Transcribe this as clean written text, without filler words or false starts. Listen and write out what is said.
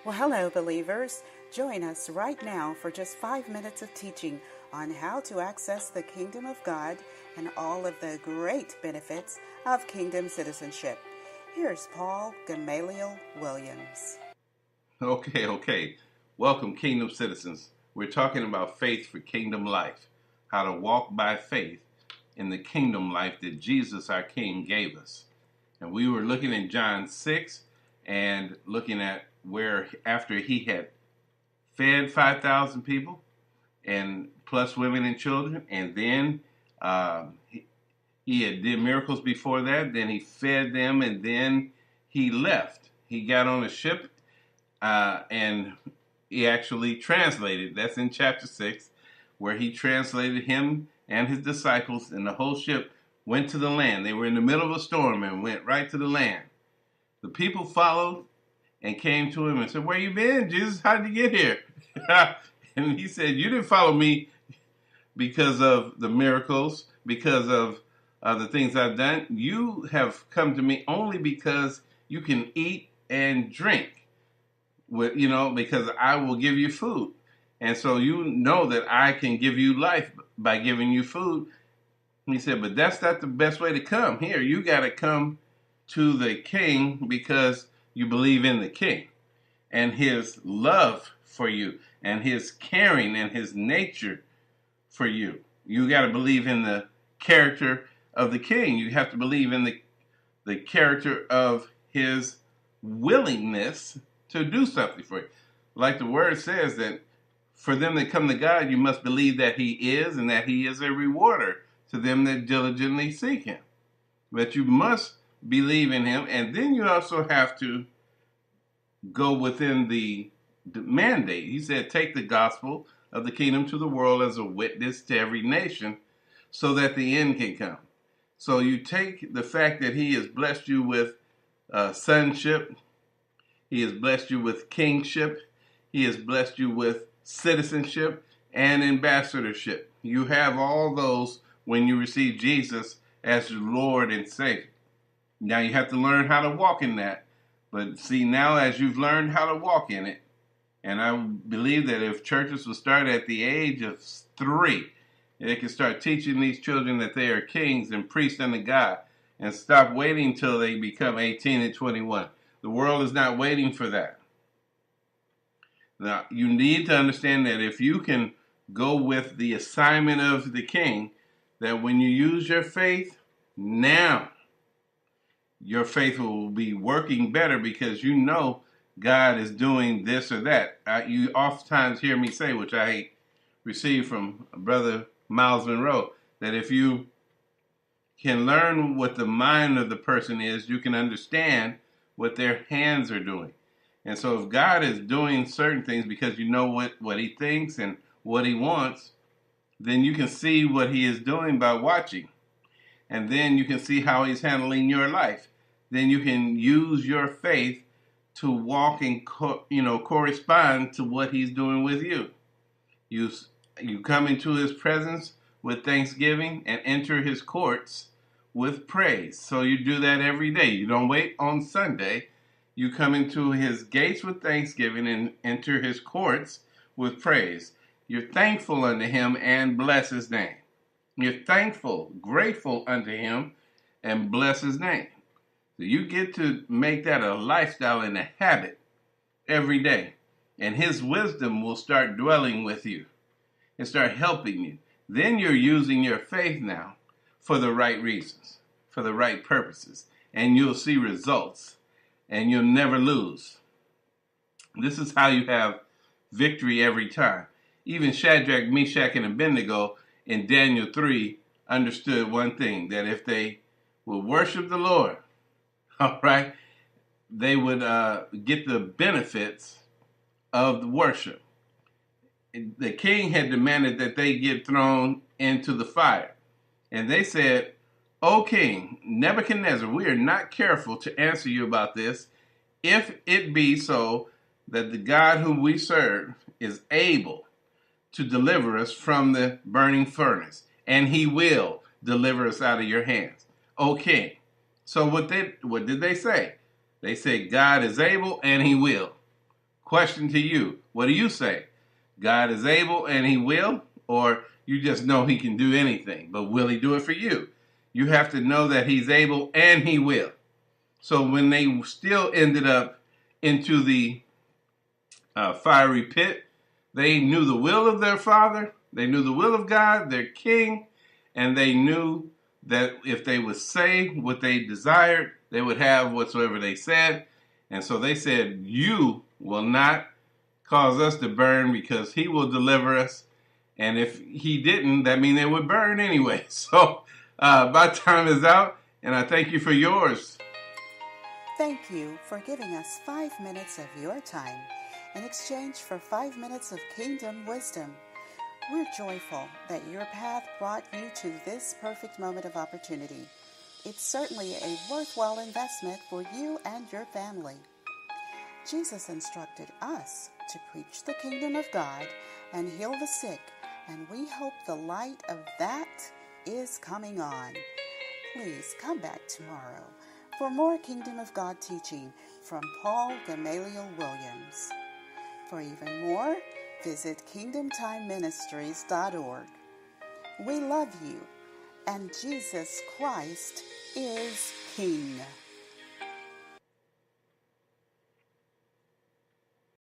Well, hello, believers. Join us right now for just 5 minutes of teaching on how to access the kingdom of God and all of the great benefits of kingdom citizenship. Here's Paul Gamaliel Williams. Okay. Welcome, Kingdom citizens. We're talking about faith for kingdom life, how to walk by faith in the kingdom life that Jesus, our King, gave us. And we were looking at John 6 and looking at where after he had fed 5,000 people and plus women and children, and then he had did miracles before that, then he fed them, and then he left. He got on a ship and he actually translated. That's in chapter 6, where he translated him and his disciples, and the whole ship went to the land. They were in the middle of a storm and went right to the land. The people followed and came to him and said, "Where you been, Jesus? How did you get here?" And he said, "You didn't follow me because of the miracles, because of the things I've done. You have come to me only because you can eat and drink, because I will give you food. And so you know that I can give you life by giving you food." He said, "But that's not the best way to come. Here, you got to come to the King because you believe in the King and his love for you and his caring and his nature for you. You got to believe in the character of the King. You have to believe in the character of his willingness to do something for you. Like the word says that for them that come to God, you must believe that he is and that he is a rewarder to them that diligently seek him. But you must believe in him, and then you also have to go within the mandate. He said, take the gospel of the kingdom to the world as a witness to every nation so that the end can come. So you take the fact that he has blessed you with sonship, he has blessed you with kingship, he has blessed you with citizenship and ambassadorship. You have all those when you receive Jesus as your Lord and Savior. Now you have to learn how to walk in that. But see, now as you've learned how to walk in it, and I believe that if churches will start at the age of 3, they can start teaching these children that they are kings and priests unto God, and stop waiting till they become 18 and 21. The world is not waiting for that. Now, you need to understand that if you can go with the assignment of the King, that when you use your faith, now your faith will be working better because you know God is doing this or that. You oftentimes hear me say, which I received from Brother Miles Monroe, that if you can learn what the mind of the person is, you can understand what their hands are doing. And so if God is doing certain things because you know what he thinks and what he wants, then you can see what he is doing by watching. And then you can see how he's handling your life. Then you can use your faith to walk and correspond to what he's doing with you. You come into his presence with thanksgiving and enter his courts with praise. So you do that every day. You don't wait on Sunday. You come into his gates with thanksgiving and enter his courts with praise. You're thankful unto him and bless his name. You're thankful, grateful unto him and bless his name. So you get to make that a lifestyle and a habit every day. And his wisdom will start dwelling with you and start helping you. Then you're using your faith now for the right reasons, for the right purposes. And you'll see results. And you'll never lose. This is how you have victory every time. Even Shadrach, Meshach, and Abednego in Daniel 3 understood one thing, that if they would worship the Lord, all right, they would get the benefits of the worship. The king had demanded that they get thrown into the fire. And they said, "O King Nebuchadnezzar, we are not careful to answer you about this, if it be so that the God whom we serve is able to deliver us from the burning furnace, and he will deliver us out of your hands, O King." So what did they say? They said God is able and he will. Question to you. What do you say? God is able and he will? Or you just know he can do anything, but will he do it for you? You have to know that he's able and he will. So when they still ended up into the fiery pit, they knew the will of their Father, they knew the will of God, their King, and they knew that if they would say what they desired, they would have whatsoever they said. And so they said, you will not cause us to burn because he will deliver us. And if he didn't, that means they would burn anyway. So my time is out, and I thank you for yours. Thank you for giving us 5 minutes of your time in exchange for 5 minutes of kingdom wisdom. We're joyful that your path brought you to this perfect moment of opportunity. It's certainly a worthwhile investment for you and your family. Jesus instructed us to preach the kingdom of God and heal the sick, and we hope the light of that is coming on. Please come back tomorrow for more Kingdom of God teaching from Paul Gamaliel Williams. For even more, visit kingdomtimeministries.org. We love you, and Jesus Christ is King.